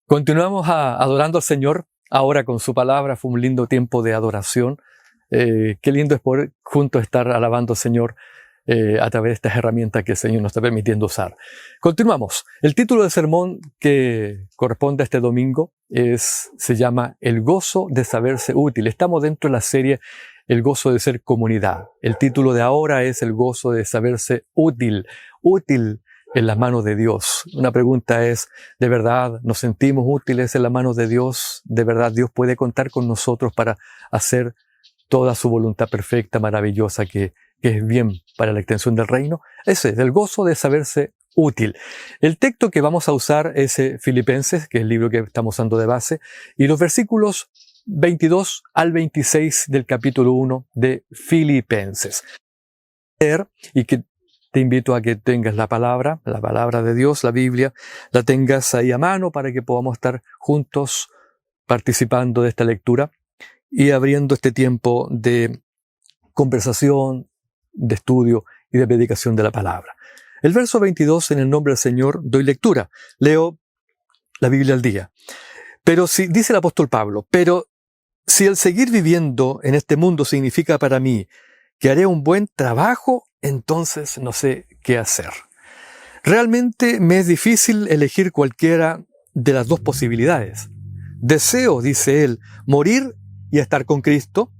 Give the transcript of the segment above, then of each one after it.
Continuamos adorando al Señor, ahora con su palabra. Fue un lindo tiempo de adoración. Qué lindo es poder juntos estar alabando al Señor a través de estas herramientas que el Señor nos está permitiendo usar. Continuamos. El título del sermón que corresponde a este domingo se llama El gozo de saberse útil. Estamos dentro de la serie El gozo de ser comunidad. El título de ahora es El gozo de saberse útil. Útil en las manos de Dios. Una pregunta es, ¿de verdad nos sentimos útiles en las manos de Dios? ¿De verdad Dios puede contar con nosotros para hacer toda su voluntad perfecta, maravillosa, que es bien para la extensión del reino? Ese es el gozo de saberse útil. El texto que vamos a usar es Filipenses, que es el libro que estamos usando de base, y los versículos 22 al 26 del capítulo 1 de Filipenses. Y que te invito a que tengas la palabra de Dios, la Biblia, la tengas ahí a mano para que podamos estar juntos participando de esta lectura y abriendo este tiempo de conversación, de estudio y de predicación de la palabra. El verso 22, en el nombre del Señor, doy lectura. Leo la Biblia al día. Dice el apóstol Pablo, pero si el seguir viviendo en este mundo significa para mí que haré un buen trabajo, entonces no sé qué hacer. Realmente me es difícil elegir cualquiera de las dos posibilidades. Deseo, dice él, morir y estar con Cristo,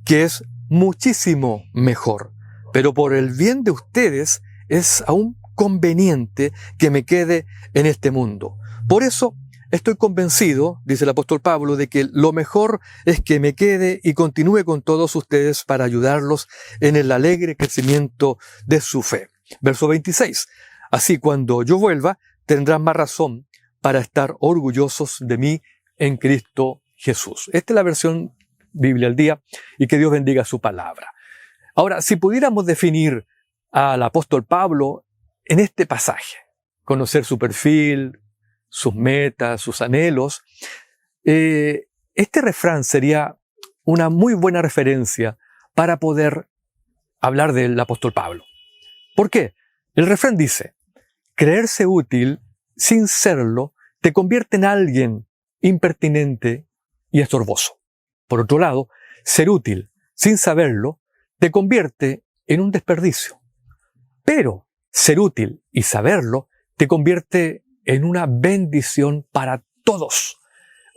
que es muchísimo mejor. Pero por el bien de ustedes es aún conveniente que me quede en este mundo. Por eso estoy convencido, dice el apóstol Pablo, de que lo mejor es que me quede y continúe con todos ustedes para ayudarlos en el alegre crecimiento de su fe. Verso 26. Así cuando yo vuelva, tendrán más razón para estar orgullosos de mí en Cristo Jesús. Esta es la versión Biblia al día, y que Dios bendiga su palabra. Ahora, si pudiéramos definir al apóstol Pablo en este pasaje, conocer su perfil, sus metas, sus anhelos, este refrán sería una muy buena referencia para poder hablar del apóstol Pablo. ¿Por qué? El refrán dice, creerse útil sin serlo te convierte en alguien impertinente y estorboso. Por otro lado, ser útil sin saberlo te convierte en un desperdicio. Pero ser útil y saberlo te convierte en una bendición para todos.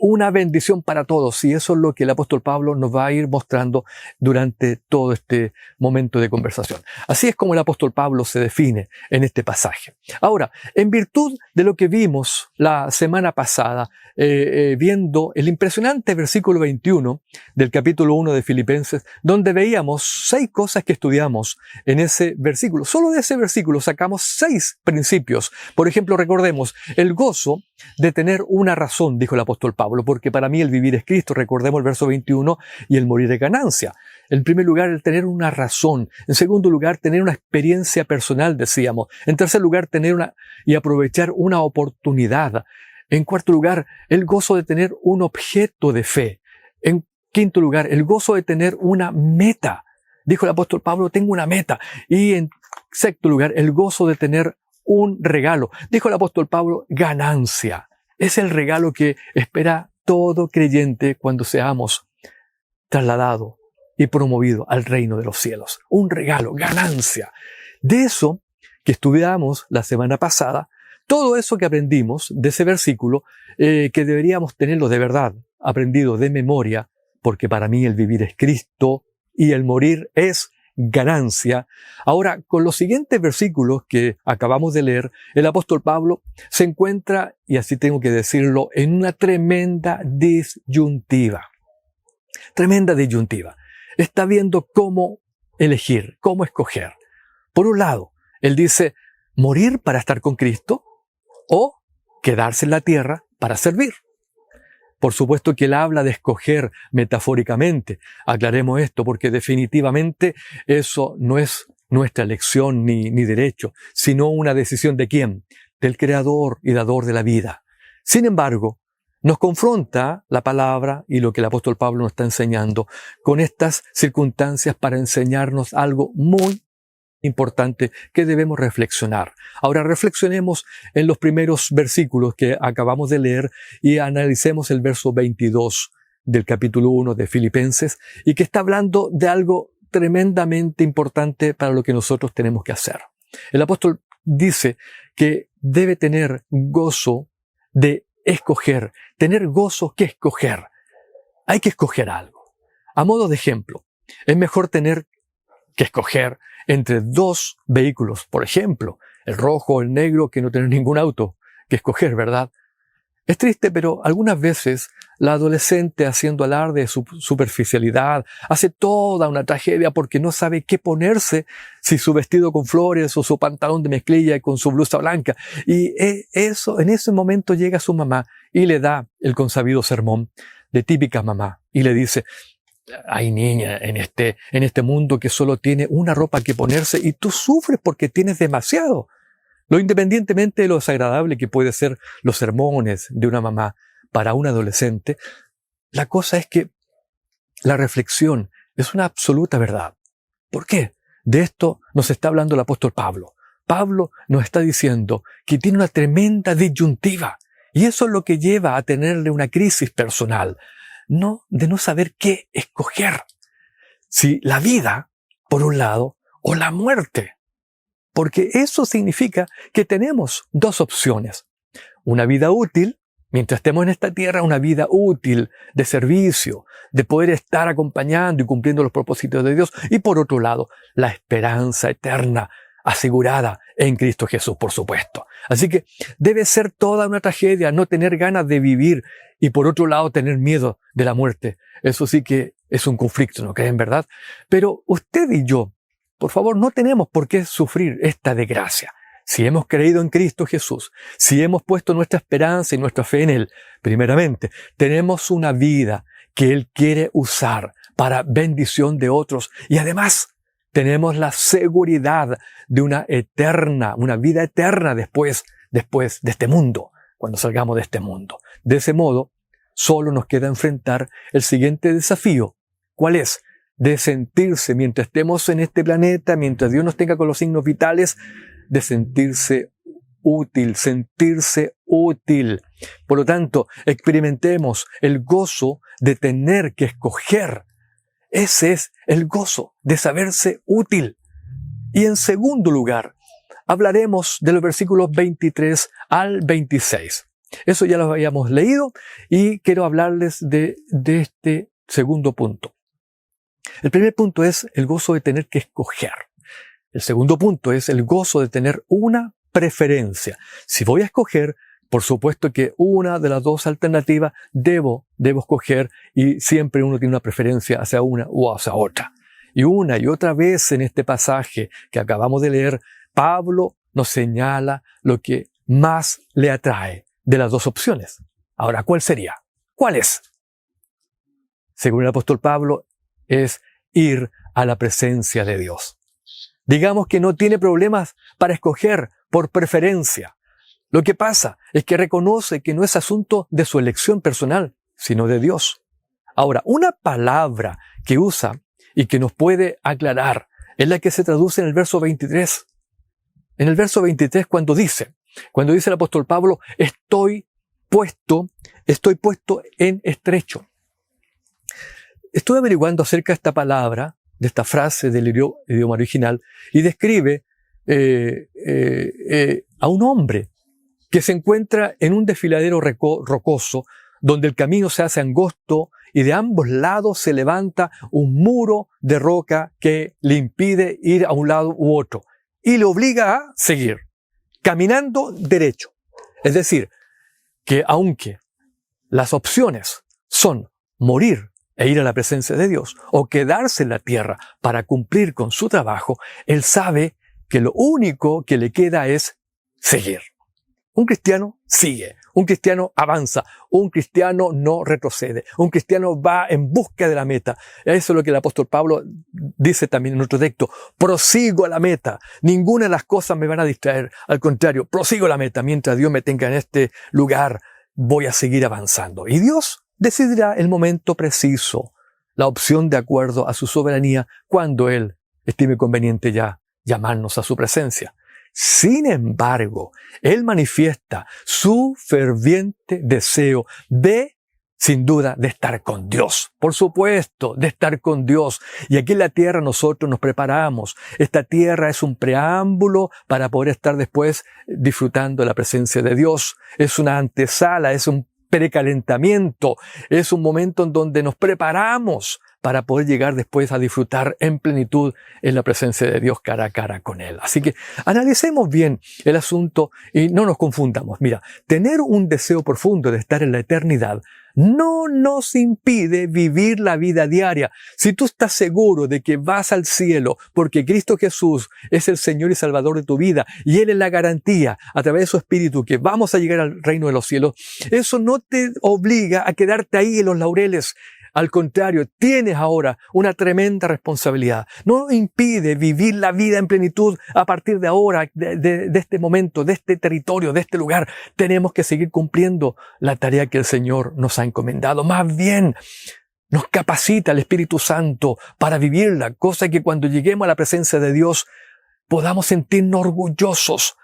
Una bendición para todos. Y eso es lo que el apóstol Pablo nos va a ir mostrando durante todo este momento de conversación. Así es como el apóstol Pablo se define en este pasaje. Ahora, en virtud de lo que vimos la semana pasada, viendo el impresionante versículo 21 del capítulo 1 de Filipenses, donde veíamos 6 cosas que estudiamos en ese versículo. Solo de ese versículo sacamos 6 principios. Por ejemplo, recordemos el gozo de tener una razón, dijo el apóstol Pablo, porque para mí el vivir es Cristo, recordemos el verso 21, y el morir es ganancia. En primer lugar, el tener una razón. En segundo lugar, tener una experiencia personal, decíamos. En tercer lugar, tener y aprovechar una oportunidad. En cuarto lugar, el gozo de tener un objeto de fe. En quinto lugar, el gozo de tener una meta. Dijo el apóstol Pablo, tengo una meta. Y en sexto lugar, el gozo de tener un regalo. Dijo el apóstol Pablo, ganancia. Es el regalo que espera todo creyente cuando seamos trasladados y promovidos al reino de los cielos. Un regalo, ganancia. De eso que estudiamos la semana pasada, todo eso que aprendimos de ese versículo, que deberíamos tenerlo de verdad aprendido de memoria, porque para mí el vivir es Cristo y el morir es ganancia. Ahora, con los siguientes versículos que acabamos de leer, el apóstol Pablo se encuentra, y así tengo que decirlo, en una tremenda disyuntiva. Tremenda disyuntiva. Está viendo cómo elegir, cómo escoger. Por un lado, él dice, morir para estar con Cristo o quedarse en la tierra para servir. Por supuesto que él habla de escoger metafóricamente. Aclaremos esto porque definitivamente eso no es nuestra elección ni derecho, sino una decisión ¿de quién? Del Creador y Dador de la vida. Sin embargo, nos confronta la palabra y lo que el apóstol Pablo nos está enseñando con estas circunstancias para enseñarnos algo muy importante que debemos reflexionar. Ahora reflexionemos en los primeros versículos que acabamos de leer y analicemos el verso 22 del capítulo 1 de Filipenses, y que está hablando de algo tremendamente importante para lo que nosotros tenemos que hacer. El apóstol dice que debe tener gozo de escoger, tener gozo que escoger. Hay que escoger algo. A modo de ejemplo, es mejor tener que escoger entre dos vehículos, por ejemplo, el rojo o el negro, que no tener ningún auto que escoger, ¿verdad? Es triste, pero algunas veces la adolescente, haciendo alarde de su superficialidad, hace toda una tragedia porque no sabe qué ponerse, si su vestido con flores o su pantalón de mezclilla con su blusa blanca. Y en ese momento llega su mamá y le da el consabido sermón de típica mamá y le dice: ay, niña, en este mundo que solo tiene una ropa que ponerse y tú sufres porque tienes demasiado. Lo independientemente de lo desagradable que puede ser los sermones de una mamá para un adolescente, la cosa es que la reflexión es una absoluta verdad. ¿Por qué? De esto nos está hablando el apóstol Pablo. Pablo nos está diciendo que tiene una tremenda disyuntiva, y eso es lo que lleva a tenerle una crisis personal, de no saber qué escoger. Si la vida, por un lado, o la muerte. Porque eso significa que tenemos dos opciones. Una vida útil, mientras estemos en esta tierra, una vida útil de servicio, de poder estar acompañando y cumpliendo los propósitos de Dios. Y por otro lado, la esperanza eterna asegurada en Cristo Jesús, por supuesto. Así que debe ser toda una tragedia no tener ganas de vivir y por otro lado tener miedo de la muerte. Eso sí que es un conflicto, ¿no creen, verdad? Pero usted y yo, por favor, no tenemos por qué sufrir esta desgracia. Si hemos creído en Cristo Jesús, si hemos puesto nuestra esperanza y nuestra fe en Él, primeramente, tenemos una vida que Él quiere usar para bendición de otros, y además tenemos la seguridad de una vida eterna después de este mundo, cuando salgamos de este mundo. De ese modo, solo nos queda enfrentar el siguiente desafío. ¿Cuál es? De sentirse, mientras estemos en este planeta, mientras Dios nos tenga con los signos vitales, de sentirse útil. Por lo tanto, experimentemos el gozo de tener que escoger. Ese es el gozo de saberse útil. Y en segundo lugar, hablaremos de los versículos 23 al 26. Eso ya lo habíamos leído y quiero hablarles de este segundo punto. El primer punto es el gozo de tener que escoger. El segundo punto es el gozo de tener una preferencia. Si voy a escoger, por supuesto que una de las dos alternativas debo escoger, y siempre uno tiene una preferencia hacia una o hacia otra. Y una y otra vez en este pasaje que acabamos de leer, Pablo nos señala lo que más le atrae de las dos opciones. Ahora, ¿cuál sería? ¿Cuál es? Según el apóstol Pablo, es ir a la presencia de Dios. Digamos que no tiene problemas para escoger por preferencia. Lo que pasa es que reconoce que no es asunto de su elección personal, sino de Dios. Ahora, una palabra que usa y que nos puede aclarar es la que se traduce en el verso 23. En el verso 23 cuando dice el apóstol Pablo, estoy puesto en estrecho. Estuve averiguando acerca de esta palabra, de esta frase del idioma original, y describe a un hombre que se encuentra en un desfiladero rocoso, donde el camino se hace angosto y de ambos lados se levanta un muro de roca que le impide ir a un lado u otro y le obliga a seguir caminando derecho. Es decir, que aunque las opciones son morir e ir a la presencia de Dios o quedarse en la tierra para cumplir con su trabajo, él sabe que lo único que le queda es seguir. Un cristiano sigue, un cristiano avanza, un cristiano no retrocede, un cristiano va en busca de la meta. Eso es lo que el apóstol Pablo dice también en otro texto. Prosigo a la meta, ninguna de las cosas me van a distraer. Al contrario, prosigo a la meta. Mientras Dios me tenga en este lugar, voy a seguir avanzando. Y Dios decidirá el momento preciso, la opción de acuerdo a su soberanía, cuando Él estime conveniente ya llamarnos a su presencia. Sin embargo, Él manifiesta su ferviente deseo sin duda, de estar con Dios. Por supuesto, de estar con Dios. Y aquí en la tierra nosotros nos preparamos. Esta tierra es un preámbulo para poder estar después disfrutando de la presencia de Dios. Es una antesala, es un precalentamiento, es un momento en donde nos preparamos para poder llegar después a disfrutar en plenitud en la presencia de Dios cara a cara con Él. Así que analicemos bien el asunto y no nos confundamos. Mira, tener un deseo profundo de estar en la eternidad no nos impide vivir la vida diaria. Si tú estás seguro de que vas al cielo porque Cristo Jesús es el Señor y Salvador de tu vida y Él es la garantía a través de su Espíritu que vamos a llegar al reino de los cielos, eso no te obliga a quedarte ahí en los laureles. Al contrario, tienes ahora una tremenda responsabilidad. No impide vivir la vida en plenitud a partir de ahora, de este momento, de este territorio, de este lugar. Tenemos que seguir cumpliendo la tarea que el Señor nos ha encomendado. Más bien, nos capacita el Espíritu Santo para vivirla, cosa que cuando lleguemos a la presencia de Dios podamos sentirnos orgullosos,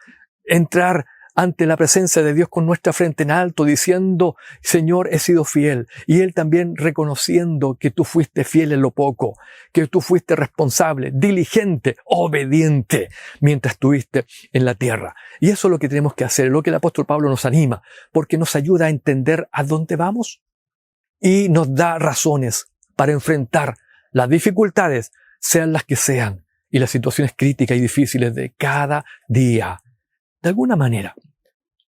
entrar ante la presencia de Dios con nuestra frente en alto, diciendo, Señor, he sido fiel. Y Él también reconociendo que tú fuiste fiel en lo poco, que tú fuiste responsable, diligente, obediente, mientras estuviste en la tierra. Y eso es lo que tenemos que hacer, lo que el apóstol Pablo nos anima, porque nos ayuda a entender a dónde vamos y nos da razones para enfrentar las dificultades, sean las que sean, y las situaciones críticas y difíciles de cada día. De alguna manera,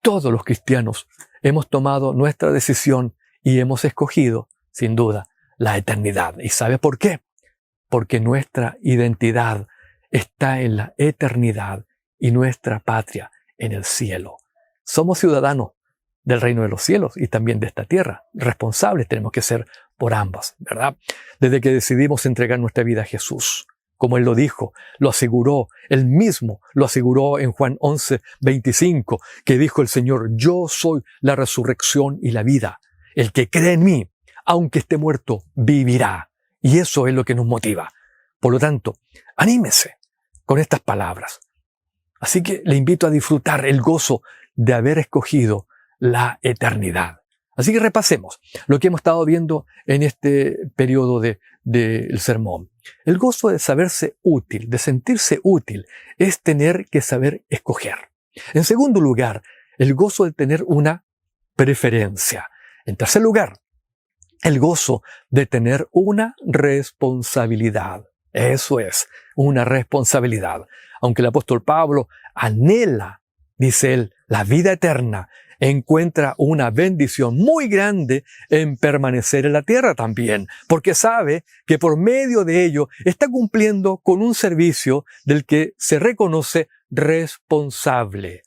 todos los cristianos hemos tomado nuestra decisión y hemos escogido, sin duda, la eternidad. ¿Y sabe por qué? Porque nuestra identidad está en la eternidad y nuestra patria en el cielo. Somos ciudadanos del reino de los cielos y también de esta tierra. Responsables tenemos que ser por ambas, ¿verdad? Desde que decidimos entregar nuestra vida a Jesús. Como Él lo dijo, lo aseguró, Él mismo lo aseguró en Juan 11:25, que dijo el Señor, yo soy la resurrección y la vida. El que cree en mí, aunque esté muerto, vivirá. Y eso es lo que nos motiva. Por lo tanto, anímese con estas palabras. Así que le invito a disfrutar el gozo de haber escogido la eternidad. Así que repasemos lo que hemos estado viendo en este periodo del sermón. El gozo de saberse útil, de sentirse útil, es tener que saber escoger. En segundo lugar, el gozo de tener una preferencia. En tercer lugar, el gozo de tener una responsabilidad. Eso es, una responsabilidad. Aunque el apóstol Pablo anhela, dice él, la vida eterna, encuentra una bendición muy grande en permanecer en la tierra también, porque sabe que por medio de ello está cumpliendo con un servicio del que se reconoce responsable.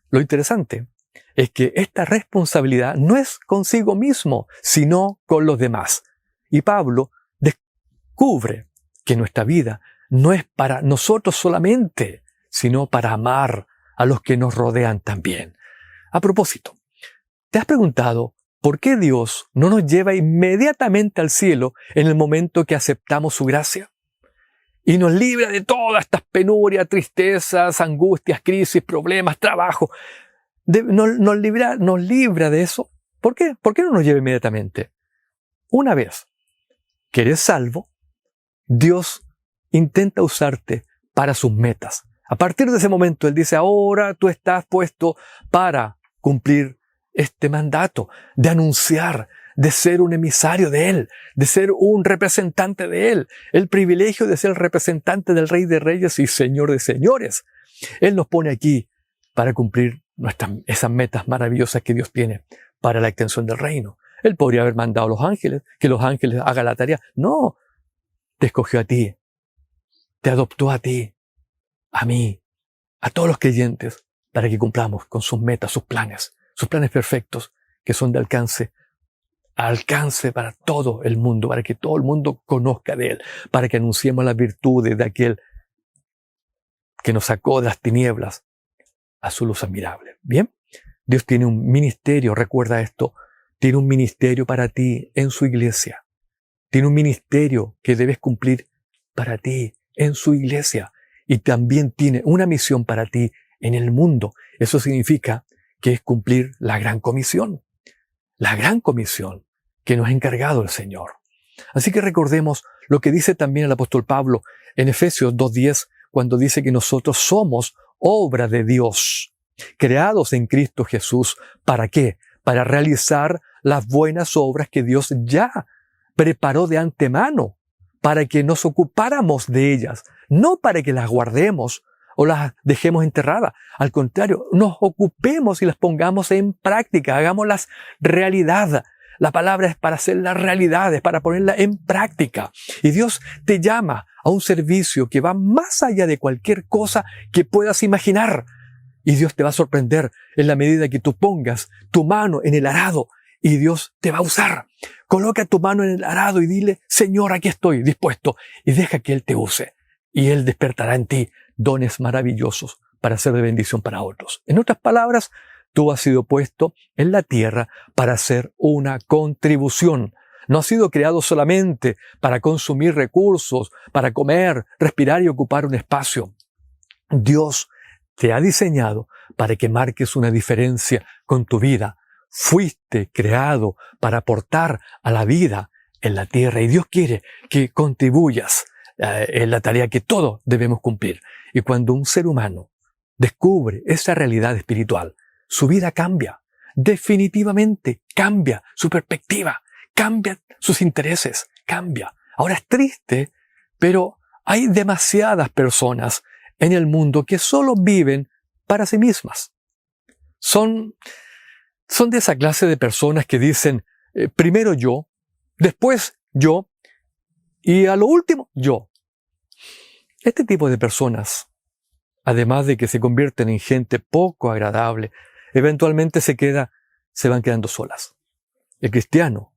Lo interesante es que esta responsabilidad no es consigo mismo, sino con los demás. Y Pablo descubre que nuestra vida no es para nosotros solamente, sino para amar a los que nos rodean también. A propósito, ¿te has preguntado por qué Dios no nos lleva inmediatamente al cielo en el momento que aceptamos su gracia? Y nos libra de todas estas penurias, tristezas, angustias, crisis, problemas, trabajo. Nos libra de eso. ¿Por qué? ¿Por qué no nos lleva inmediatamente? Una vez que eres salvo, Dios intenta usarte para sus metas. A partir de ese momento, Él dice, ahora tú estás puesto para cumplir este mandato, de anunciar, de ser un emisario de Él, de ser un representante de Él, el privilegio de ser el representante del Rey de Reyes y Señor de Señores. Él nos pone aquí para cumplir esas metas maravillosas que Dios tiene para la extensión del reino. Él podría haber mandado a los ángeles, que los ángeles hagan la tarea. No, te escogió a ti, te adoptó a ti, a mí, a todos los creyentes, para que cumplamos con sus metas, sus planes perfectos, que son de alcance para todo el mundo, para que todo el mundo conozca de Él, para que anunciemos las virtudes de aquel que nos sacó de las tinieblas a su luz admirable. Bien, Dios tiene un ministerio, recuerda esto, tiene un ministerio para ti en su iglesia. Tiene un ministerio que debes cumplir para ti en su iglesia. y también tiene una misión para ti en el mundo. Eso significa que es cumplir la gran comisión que nos ha encargado el Señor. Así que recordemos lo que dice también el apóstol Pablo en Efesios 2:10, cuando dice que nosotros somos obra de Dios, creados en Cristo Jesús. ¿Para qué? Para realizar las buenas obras que Dios ya preparó de antemano, para que nos ocupáramos de ellas, no para que las guardemos o las dejemos enterradas. Al contrario, nos ocupemos y las pongamos en práctica, hagámoslas realidad. La palabra es para hacerla realidad, es para ponerla en práctica. Y Dios te llama a un servicio que va más allá de cualquier cosa que puedas imaginar. Y Dios te va a sorprender en la medida que tú pongas tu mano en el arado y Dios te va a usar. Coloca tu mano en el arado y dile, Señor, aquí estoy dispuesto, y deja que Él te use. Y Él despertará en ti dones maravillosos para ser de bendición para otros. En otras palabras, tú has sido puesto en la tierra para hacer una contribución. No has sido creado solamente para consumir recursos, para comer, respirar y ocupar un espacio. Dios te ha diseñado para que marques una diferencia con tu vida. Fuiste creado para aportar a la vida en la tierra y Dios quiere que contribuyas en la tarea que todos debemos cumplir. Y cuando un ser humano descubre esa realidad espiritual, su vida cambia, definitivamente cambia su perspectiva, cambia sus intereses, cambia. Ahora es triste, pero hay demasiadas personas en el mundo que solo viven para sí mismas. Son de esa clase de personas que dicen, primero yo, después yo, y a lo último yo. Este tipo de personas, además de que se convierten en gente poco agradable, eventualmente se van quedando solas. El cristiano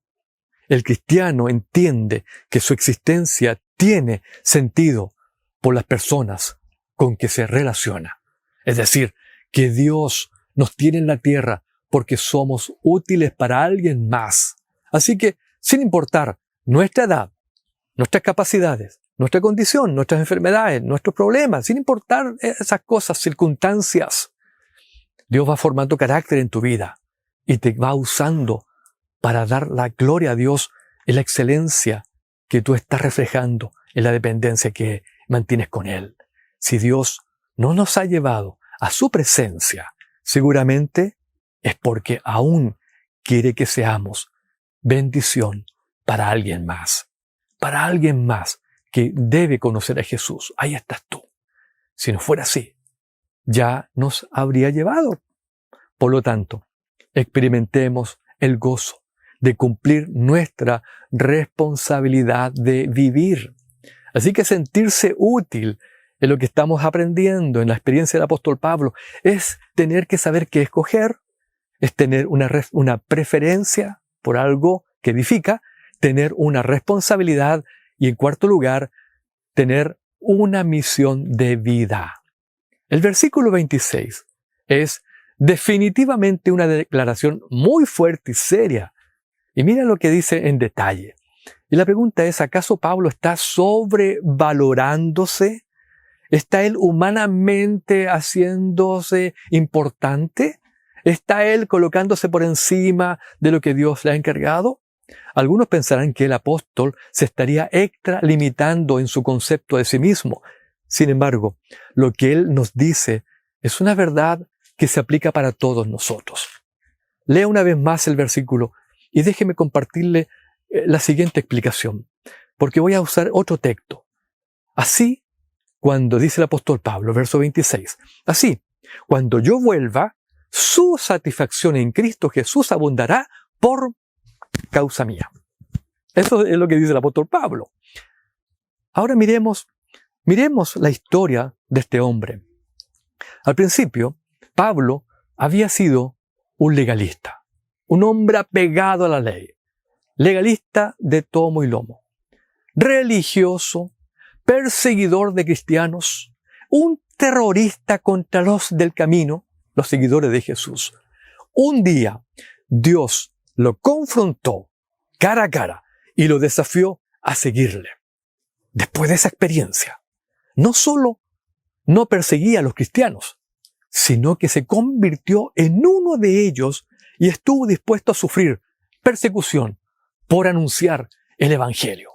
entiende que su existencia tiene sentido por las personas con que se relaciona. Es decir, que Dios nos tiene en la tierra porque somos útiles para alguien más. Así que, sin importar nuestra edad, nuestras capacidades, nuestra condición, nuestras enfermedades, nuestros problemas, sin importar esas cosas, circunstancias, Dios va formando carácter en tu vida y te va usando para dar la gloria a Dios en la excelencia que tú estás reflejando, en la dependencia que mantienes con Él. Si Dios no nos ha llevado a su presencia, seguramente es porque aún quiere que seamos bendición para alguien más que debe conocer a Jesús. Ahí estás tú. Si no fuera así, ya nos habría llevado. Por lo tanto, experimentemos el gozo de cumplir nuestra responsabilidad de vivir. Así que sentirse útil en lo que estamos aprendiendo, en la experiencia del apóstol Pablo, es tener que saber qué escoger, es tener una preferencia por algo que edifica, tener una responsabilidad y, en cuarto lugar, tener una misión de vida. El versículo 26 es definitivamente una declaración muy fuerte y seria. Y mira lo que dice en detalle. Y la pregunta es, ¿acaso Pablo está sobrevalorándose? ¿Está él humanamente haciéndose importante? ¿Está él colocándose por encima de lo que Dios le ha encargado? Algunos pensarán que el apóstol se estaría extralimitando en su concepto de sí mismo. Sin embargo, lo que él nos dice es una verdad que se aplica para todos nosotros. Lea una vez más el versículo y déjeme compartirle la siguiente explicación, porque voy a usar otro texto. Así, cuando dice el apóstol Pablo, verso 26, así, cuando yo vuelva, su satisfacción en Cristo Jesús abundará por causa mía. Eso es lo que dice el apóstol Pablo. Ahora miremos la historia de este hombre. Al principio, Pablo había sido un legalista, un hombre apegado a la ley, legalista de tomo y lomo, religioso, perseguidor de cristianos, un terrorista contra los del camino, los seguidores de Jesús. Un día, Dios lo confrontó cara a cara y lo desafió a seguirle. Después de esa experiencia, no solo no perseguía a los cristianos, sino que se convirtió en uno de ellos y estuvo dispuesto a sufrir persecución por anunciar el Evangelio.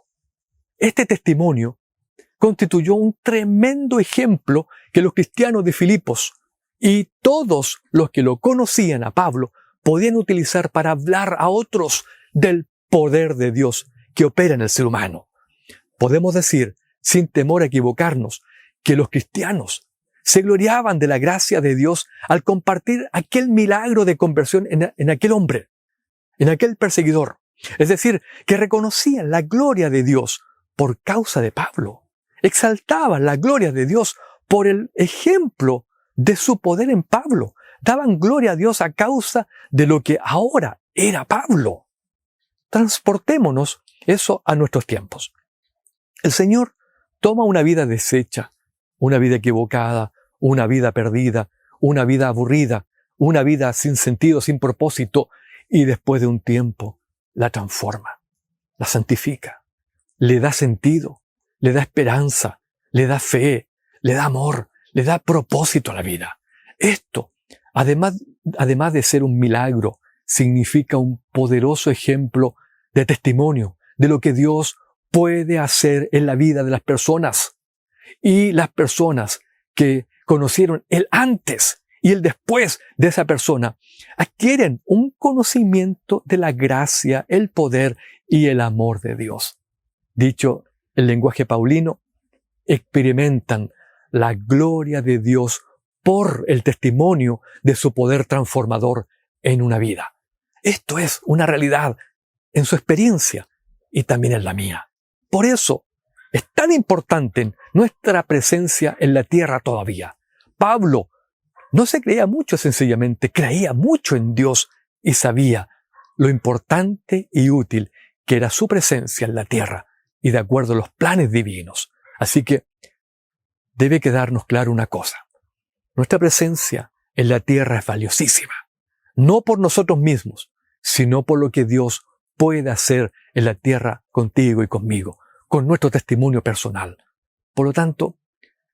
Este testimonio constituyó un tremendo ejemplo que los cristianos de Filipos y todos los que lo conocían a Pablo podían utilizar para hablar a otros del poder de Dios que opera en el ser humano. Podemos decir, sin temor a equivocarnos, que los cristianos se gloriaban de la gracia de Dios al compartir aquel milagro de conversión en aquel hombre, en aquel perseguidor. Es decir, que reconocían la gloria de Dios por causa de Pablo. Exaltaban la gloria de Dios por el ejemplo de su poder en Pablo. Daban gloria a Dios a causa de lo que ahora era Pablo. Transportémonos eso a nuestros tiempos. El Señor toma una vida deshecha, una vida equivocada, una vida perdida, una vida aburrida, una vida sin sentido, sin propósito, y después de un tiempo la transforma, la santifica, le da sentido, le da esperanza, le da fe, le da amor, le da propósito a la vida. Esto, además de ser un milagro, significa un poderoso ejemplo de testimonio de lo que Dios puede hacer en la vida de las personas. Y las personas que conocieron el antes y el después de esa persona adquieren un conocimiento de la gracia, el poder y el amor de Dios. Dicho en lenguaje paulino, experimentan la gloria de Dios por el testimonio de su poder transformador en una vida. Esto es una realidad en su experiencia y también en la mía. Por eso es tan importante nuestra presencia en la tierra todavía. Pablo no se creía mucho sencillamente, creía mucho en Dios y sabía lo importante y útil que era su presencia en la tierra y de acuerdo a los planes divinos. Así que debe quedarnos claro una cosa. Nuestra presencia en la tierra es valiosísima. No por nosotros mismos, sino por lo que Dios puede hacer en la tierra contigo y conmigo, con nuestro testimonio personal. Por lo tanto,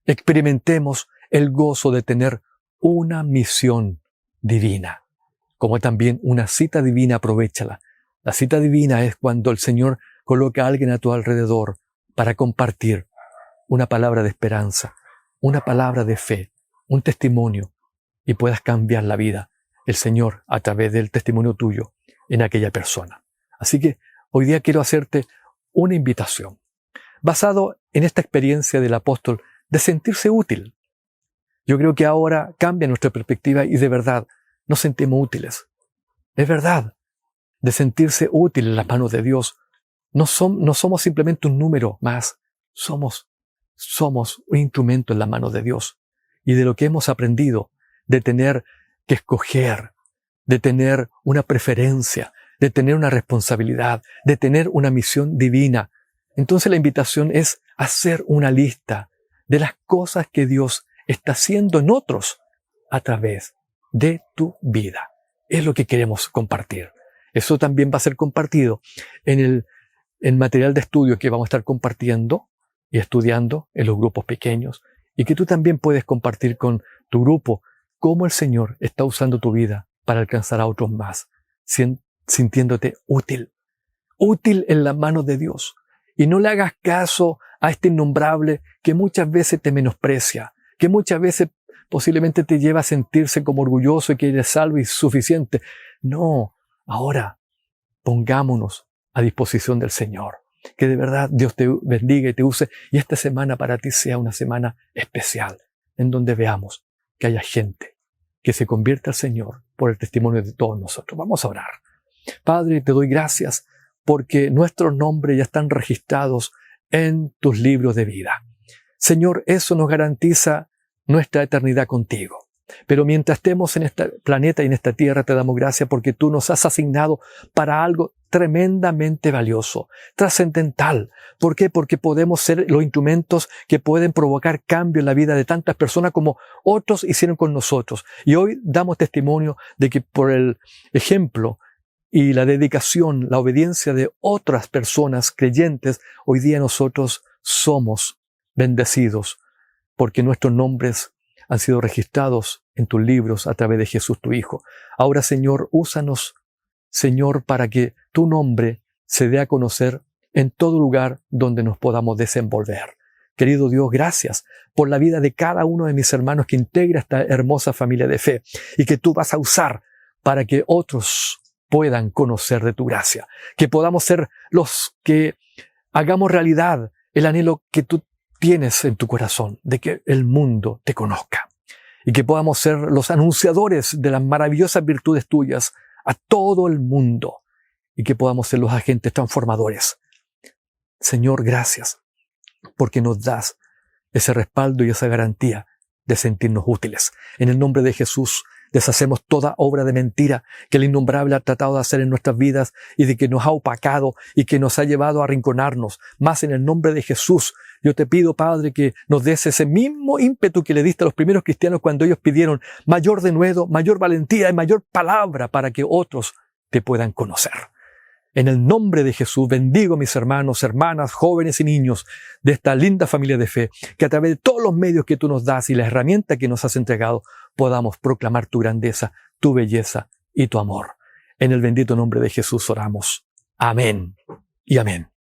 experimentemos el gozo de tener una misión divina, como también una cita divina, aprovéchala. La cita divina es cuando el Señor coloca a alguien a tu alrededor para compartir una palabra de esperanza, una palabra de fe, un testimonio, y puedas cambiar la vida, el Señor, a través del testimonio tuyo en aquella persona. Así que hoy día quiero hacerte una invitación, basado en esta experiencia del apóstol de sentirse útil. Yo creo que ahora cambia nuestra perspectiva y de verdad nos sentimos útiles. Es verdad, de sentirse útil en las manos de Dios. No somos simplemente un número más, somos un instrumento en las manos de Dios. Y de lo que hemos aprendido, de tener que escoger, de tener una preferencia, de tener una responsabilidad, de tener una misión divina. Entonces la invitación es hacer una lista de las cosas que Dios está haciendo en otros a través de tu vida. Es lo que queremos compartir. Eso también va a ser compartido en el material de estudio que vamos a estar compartiendo y estudiando en los grupos pequeños, y que tú también puedes compartir con tu grupo cómo el Señor está usando tu vida para alcanzar a otros más, sintiéndote útil en las manos de Dios. Y no le hagas caso a este innombrable que muchas veces te menosprecia, que muchas veces posiblemente te lleva a sentirse como orgulloso y que eres salvo y suficiente. No, ahora pongámonos a disposición del Señor. Que de verdad Dios te bendiga y te use, y esta semana para ti sea una semana especial, en donde veamos que haya gente que se convierta al Señor por el testimonio de todos nosotros. Vamos a orar. Padre, te doy gracias porque nuestros nombres ya están registrados en tus libros de vida. Señor, eso nos garantiza nuestra eternidad contigo. Pero mientras estemos en este planeta y en esta tierra, te damos gracias porque tú nos has asignado para algo tremendamente valioso, trascendental. ¿Por qué? Porque podemos ser los instrumentos que pueden provocar cambio en la vida de tantas personas como otros hicieron con nosotros. Y hoy damos testimonio de que por el ejemplo y la dedicación, la obediencia de otras personas creyentes, hoy día nosotros somos bendecidos porque nuestros nombres han sido registrados en tus libros a través de Jesús tu Hijo. Ahora, Señor, úsanos, Señor, para que tu nombre se dé a conocer en todo lugar donde nos podamos desenvolver. Querido Dios, gracias por la vida de cada uno de mis hermanos que integra esta hermosa familia de fe y que tú vas a usar para que otros puedan conocer de tu gracia. Que podamos ser los que hagamos realidad el anhelo que tú tienes en tu corazón, de que el mundo te conozca. Y que podamos ser los anunciadores de las maravillosas virtudes tuyas a todo el mundo. Y que podamos ser los agentes transformadores. Señor, gracias, porque nos das ese respaldo y esa garantía de sentirnos útiles. En el nombre de Jesús, deshacemos toda obra de mentira que el innombrable ha tratado de hacer en nuestras vidas y de que nos ha opacado y que nos ha llevado a arrinconarnos. Más en el nombre de Jesús, yo te pido, Padre, que nos des ese mismo ímpetu que le diste a los primeros cristianos cuando ellos pidieron mayor denuedo, mayor valentía y mayor palabra para que otros te puedan conocer. En el nombre de Jesús, bendigo a mis hermanos, hermanas, jóvenes y niños de esta linda familia de fe, que a través de todos los medios que tú nos das y la herramienta que nos has entregado, podamos proclamar tu grandeza, tu belleza y tu amor. En el bendito nombre de Jesús oramos. Amén y amén.